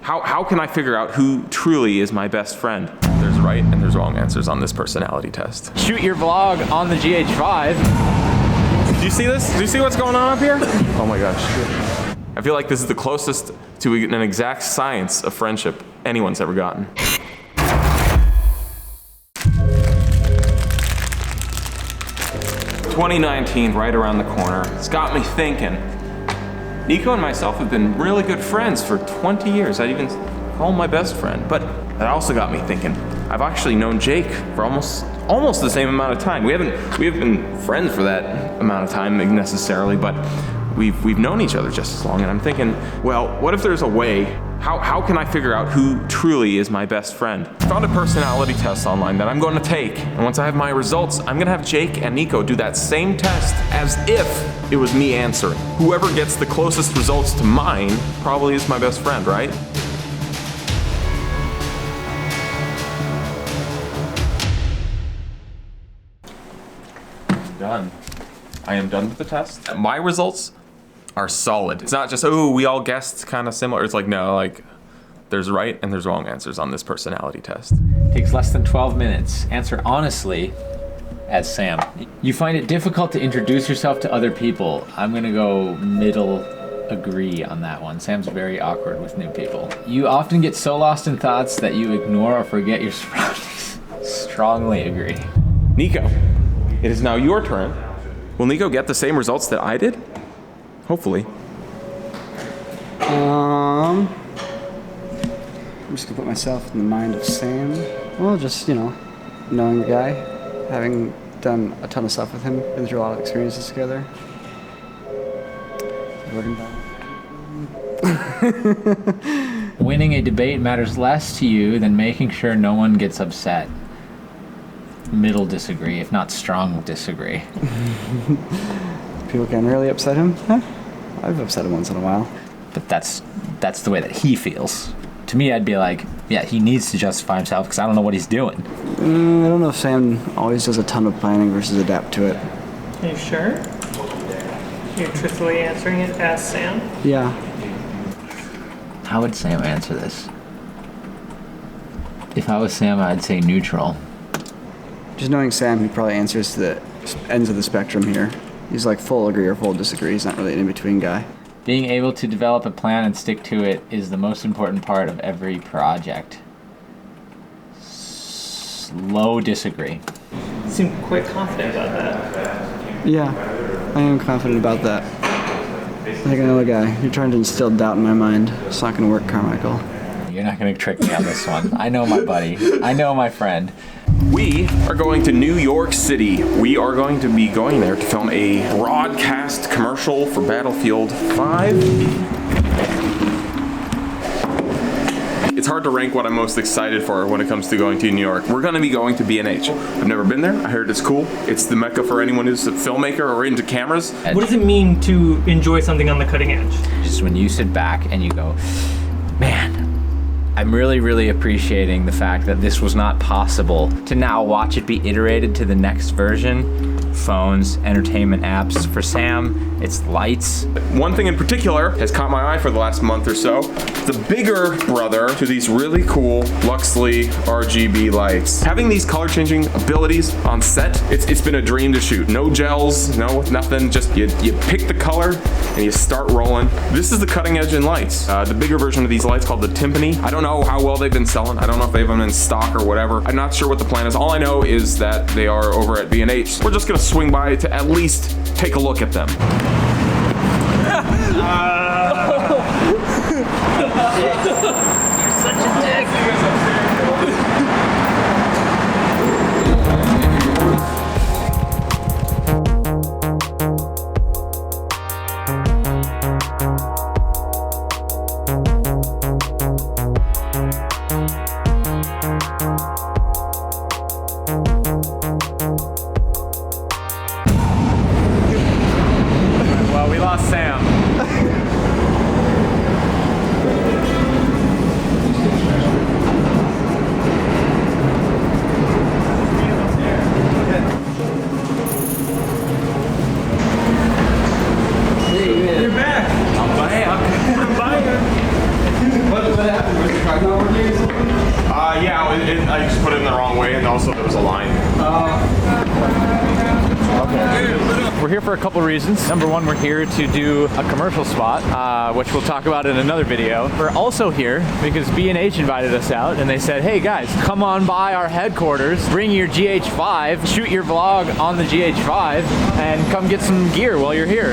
How can I figure out who truly is my best friend? There's right and there's wrong answers on this personality test. Shoot your vlog on the GH5. Do you see this? Do you see what's going on up here? Oh my gosh. I feel like this is the closest to an exact science of friendship anyone's ever gotten. 2019, right around the corner. It's got me thinking. Nico and myself have been really good friends for 20 years. I'd even call him my best friend. But that also got me thinking. I've actually known Jake for almost the same amount of time. We haven't been friends for that amount of time necessarily, but we've known each other just as long. And I'm thinking, well, what if there's a way? How can I figure out who truly is my best friend? I found a personality test online that I'm going to take. And once I have my results, I'm going to have Jake and Nico do that same test as if it was me answering. Whoever gets the closest results to mine probably is my best friend, right? Done. I am done with the test. My results are solid. It's not just, oh, we all guessed kind of similar. It's like, no, like there's right and there's wrong answers on this personality test. Takes less than 12 minutes. Answer honestly as Sam. You find it difficult to introduce yourself to other people. I'm gonna go middle agree on that one. Sam's very awkward with new people. You often get so lost in thoughts that you ignore or forget your surroundings. Strongly agree. Nico, it is now your turn. Will Nico get the same results that I did? Hopefully. I'm just gonna put myself in the mind of Sam. Well, just, knowing the guy, having done a ton of stuff with him, been through a lot of experiences together. Winning a debate matters less to you than making sure no one gets upset. Middle disagree, if not strong disagree. People can really upset him? Huh? I've upset him once in a while. But that's the way that he feels. To me, I'd be like, yeah, he needs to justify himself because I don't know what he's doing. I don't know if Sam always does a ton of planning versus adapt to it. Are you sure? You're truthfully answering it as Sam? Yeah. How would Sam answer this? If I was Sam, I'd say neutral. Just knowing Sam, he probably answers to the ends of the spectrum here. He's like full agree or full disagree. He's not really an in-between guy. Being able to develop a plan and stick to it is the most important part of every project. Slow disagree. You seem quite confident about that. Yeah, I am confident about that. Like another guy, you're trying to instill doubt in my mind. It's not gonna work, Carmichael. You're not gonna trick me on this one. I know my buddy. I know my friend. We are going to New York City. We are going to be going there to film a broadcast commercial for Battlefield 5. It's hard to rank what I'm most excited for when it comes to going to New York. We're going to be going to B&H. I've never been there. I heard it's cool. It's the mecca for anyone who's a filmmaker or into cameras. What does it mean to enjoy something on the cutting edge? Just when you sit back and you go, man, I'm really, really appreciating the fact that this was not possible to now watch it be iterated to the next version. Phones, entertainment apps. For Sam, it's lights. One thing in particular has caught my eye for the last month or so. The bigger brother to these really cool Luxley RGB lights. Having these color changing abilities on set, it's been a dream to shoot. No gels, no nothing, just you pick the color and you start rolling. This is the cutting edge in lights. The bigger version of these lights called the Timpani. I don't know how well they've been selling. I don't know if they have them in stock or whatever. I'm not sure what the plan is. All I know is that they are over at B&H. We're just gonna swing by to at least take a look at them. You're such a dick. Well, we lost Sam. fine. I just put it in the wrong way, and also there was a line. We're here for a couple reasons. Number one, we're here to do a commercial spot, which we'll talk about in another video. We're also here because B&H invited us out and they said, hey guys, come on by our headquarters, bring your GH5, shoot your vlog on the GH5, and come get some gear while you're here.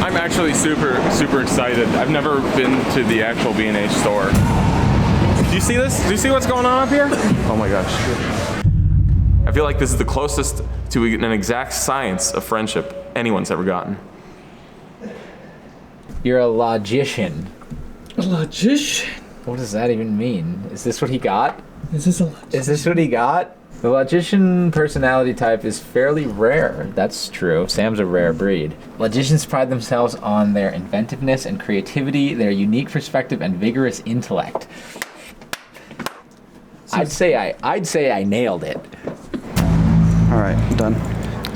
I'm actually super excited. I've never been to the actual B&H store. Do you see this? Do you see what's going on up here? Oh my gosh. I feel like this is the closest to an exact science of friendship anyone's ever gotten. You're a logician. A logician? What does that even mean? Is this what he got? Is this a logician? Is this what he got? The logician personality type is fairly rare. That's true. Sam's a rare breed. Logicians pride themselves on their inventiveness and creativity, their unique perspective, and vigorous intellect. I'd say I nailed it. All right, I'm done.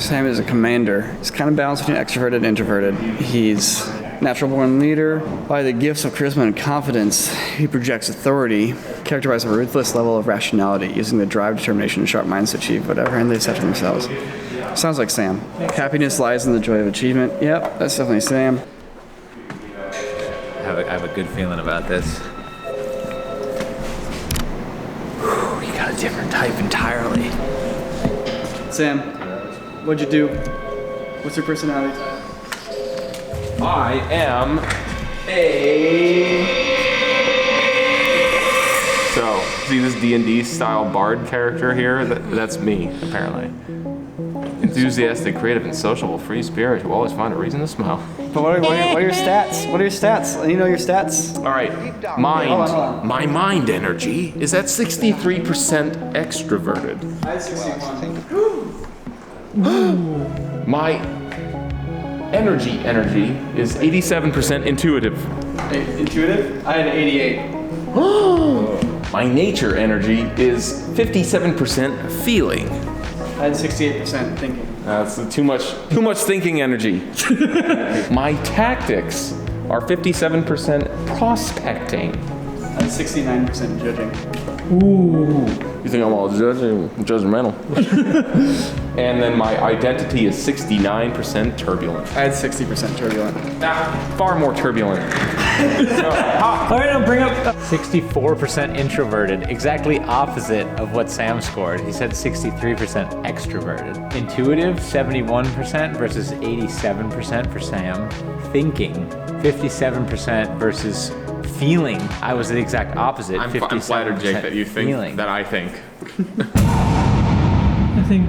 Sam is a commander. He's kind of balanced between extroverted and introverted. He's natural born leader. By the gifts of charisma and confidence, he projects authority, characterized by a ruthless level of rationality, using the drive, determination, and sharp minds to achieve whatever and they set to themselves. Sounds like Sam. Happiness lies in the joy of achievement. Yep, that's definitely Sam. I have a good feeling about this. Whew, you got a different type entirely. Sam, what'd you do? What's your personality type? I am So, see this D&D style bard character here? That's me, apparently. Enthusiastic, creative, and sociable, free spirit who always find a reason to smile. But what are your stats? What are your stats? You know your stats? All right, mind. Hold on. My mind energy is at 63% extroverted. I had 61. My energy is 87% intuitive. Intuitive? I had 88. My nature energy is 57% feeling. I had 68% thinking. That's too much thinking energy. My tactics are 57% prospecting. I had 69% judging. Ooh. You think I'm all judgmental? And then my identity is 69% turbulent. I had 60% turbulent. Far more turbulent. All right, now bring up. 64% introverted, exactly opposite of what Sam scored. He said 63% extroverted. Intuitive, 71% versus 87% for Sam. Thinking, 57% versus feeling. I was the exact opposite. I'm flattered, Jake, that you think feeling. that I think. I think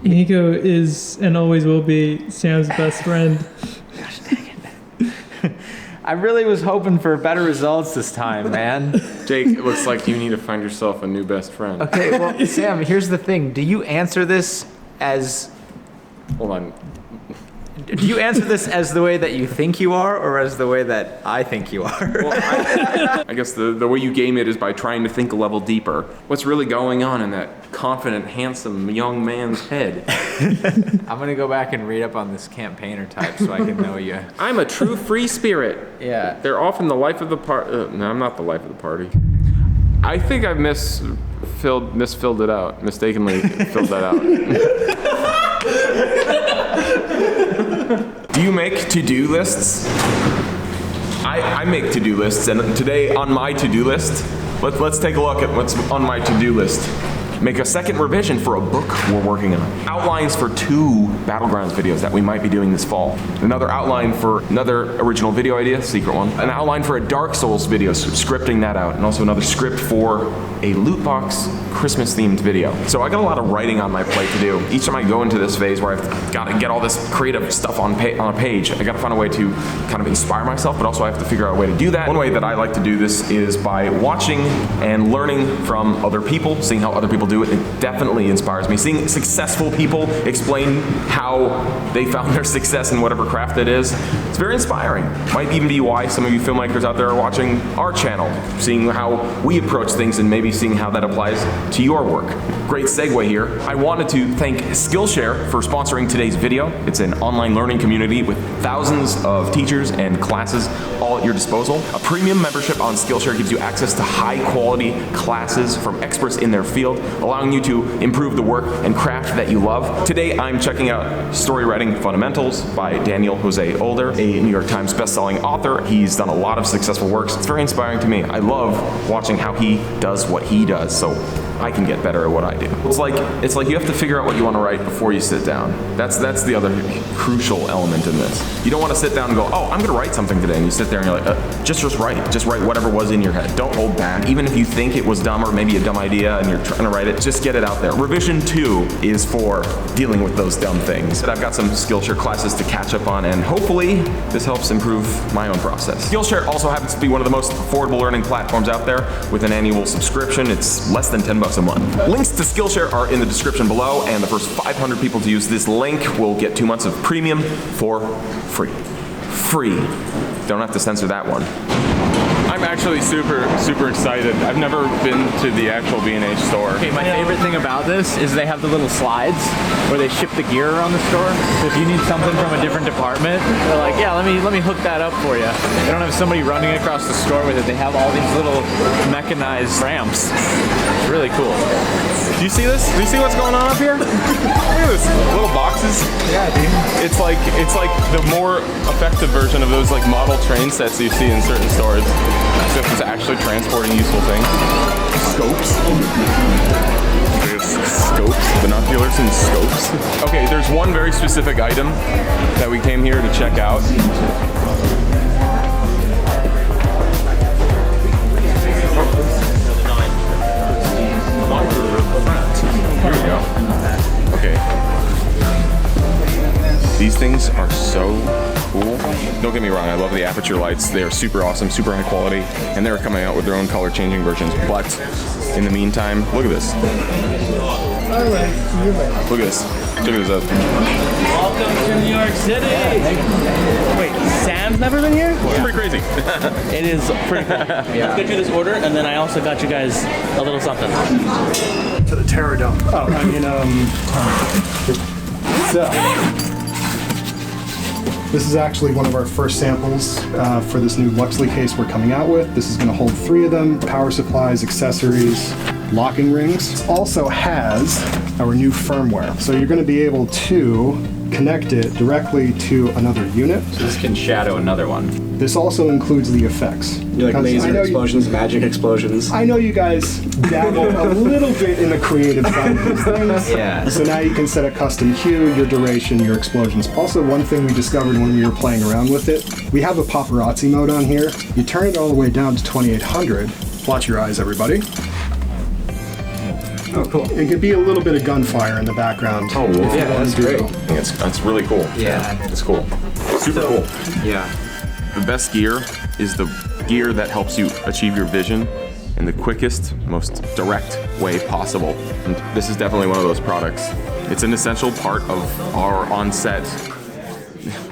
Nico is and always will be Sam's best friend. I really was hoping for better results this time, man. Jake, it looks like you need to find yourself a new best friend. Okay, well, Sam, here's the thing. Do you answer this as... Hold on. Do you answer this as the way that you think you are, or as the way that I think you are? Well, I guess the way you game it is by trying to think a level deeper. What's really going on in that confident, handsome young man's head? I'm gonna go back and read up on this campaigner type so I can know you. I'm a true free spirit. Yeah. They're often the life of the party. No, I'm not the life of the party. I think I misfilled it out. Mistakenly filled that out. Do you make to-do lists? I make to-do lists, and today on my to-do list, let's take a look at what's on my to-do list. Make a second revision for a book we're working on. Outlines for 2 Battlegrounds videos that we might be doing this fall. Another outline for another original video idea, secret one. An outline for a Dark Souls video, so scripting that out. And also another script for a loot box Christmas themed video. So I got a lot of writing on my plate to do. Each time I go into this phase where I've got to get all this creative stuff on a page, I got to find a way to kind of inspire myself, but also I have to figure out a way to do that. One way that I like to do this is by watching and learning from other people, seeing how other people do it, it definitely inspires me. Seeing successful people explain how they found their success in whatever craft it is, it's very inspiring. Might even be why some of you filmmakers out there are watching our channel, seeing how we approach things and maybe seeing how that applies to your work. Great segue here. I wanted to thank Skillshare for sponsoring today's video. It's an online learning community with thousands of teachers and classes all at your disposal. A premium membership on Skillshare gives you access to high quality classes from experts in their field, allowing you to improve the work and craft that you love. Today I'm checking out Story Writing Fundamentals by Daniel Jose Older, a New York Times bestselling author. He's done a lot of successful works. It's very inspiring to me. I love watching how he does what he does, so I can get better at what I do. It's like you have to figure out what you want to write before you sit down. That's the other crucial element in this. You don't want to sit down and go, oh, I'm going to write something today, and you sit there and you're like, just write it. Just write whatever was in your head. Don't hold back. Even if you think it was dumb or maybe a dumb idea and you're trying to write it, just get it out there. Revision 2 is for dealing with those dumb things. I've got some Skillshare classes to catch up on, and hopefully this helps improve my own process. Skillshare also happens to be one of the most affordable learning platforms out there with an annual subscription. It's less than $10 a month. Links to Skillshare are in the description below, and the first 500 people to use this link will get 2 months of premium for free. Free. Don't have to censor that one. I'm actually super excited. I've never been to the actual B&H store. Okay, my favorite thing about this is they have the little slides where they ship the gear around the store. So if you need something from a different department, they're like, yeah, let me hook that up for you. They don't have somebody running across the store with it. They have all these little mechanized ramps. It's really cool. Do you see this? Do you see what's going on up here? Look at this, little boxes. Yeah, dude. It's like the more effective version of those like model train sets you see in certain stores. Except it's actually transporting useful things. Scopes. There's scopes, binoculars and scopes. Okay, there's one very specific item that we came here to check out. Here we go. Okay. These things are so cool. Don't get me wrong, I love the aperture lights. They are super awesome, super high quality, and they're coming out with their own color changing versions. But in the meantime, look at this. Look at this. Look at this. Welcome to New York City. Wait, Sam's never been here? It's pretty crazy. It is pretty cool. Let's get you this order, and then I also got you guys a little something. To the Terror Dome. Oh, I mean, so. This is actually one of our first samples for this new Luxley case we're coming out with. This is going to hold 3 of them, power supplies, accessories, locking rings. It also has our new firmware. So you're going to be able to connect it directly to another unit. So this can shadow another one. This also includes the effects. You like laser explosions, magic explosions. I know you guys dabble a little bit in the creative side of these things. Yeah. So now you can set a custom hue, your duration, your explosions. Also, one thing we discovered when we were playing around with it, we have a paparazzi mode on here. You turn it all the way down to 2800. Watch your eyes, everybody. Oh, cool. It could be a little bit of gunfire in the background. Oh, wow. Yeah, that's great. It's really cool. Yeah. It's cool. Super cool. Yeah. The best gear is the gear that helps you achieve your vision in the quickest, most direct way possible. And this is definitely one of those products. It's an essential part of our on-set,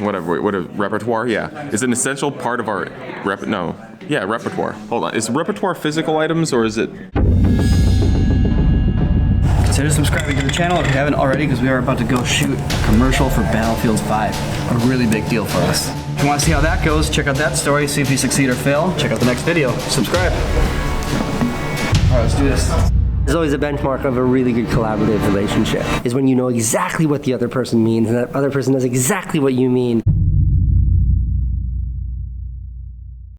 repertoire? Yeah. It's an essential part of our repertoire. Hold on. Is repertoire physical items or is it? Consider subscribing to the channel if you haven't already, because we are about to go shoot a commercial for Battlefield 5. A really big deal for us. If you want to see how that goes, check out that story, see if you succeed or fail. Check out the next video. Subscribe. All right, let's do this. There's always a benchmark of a really good collaborative relationship, is when you know exactly what the other person means and that other person knows exactly what you mean.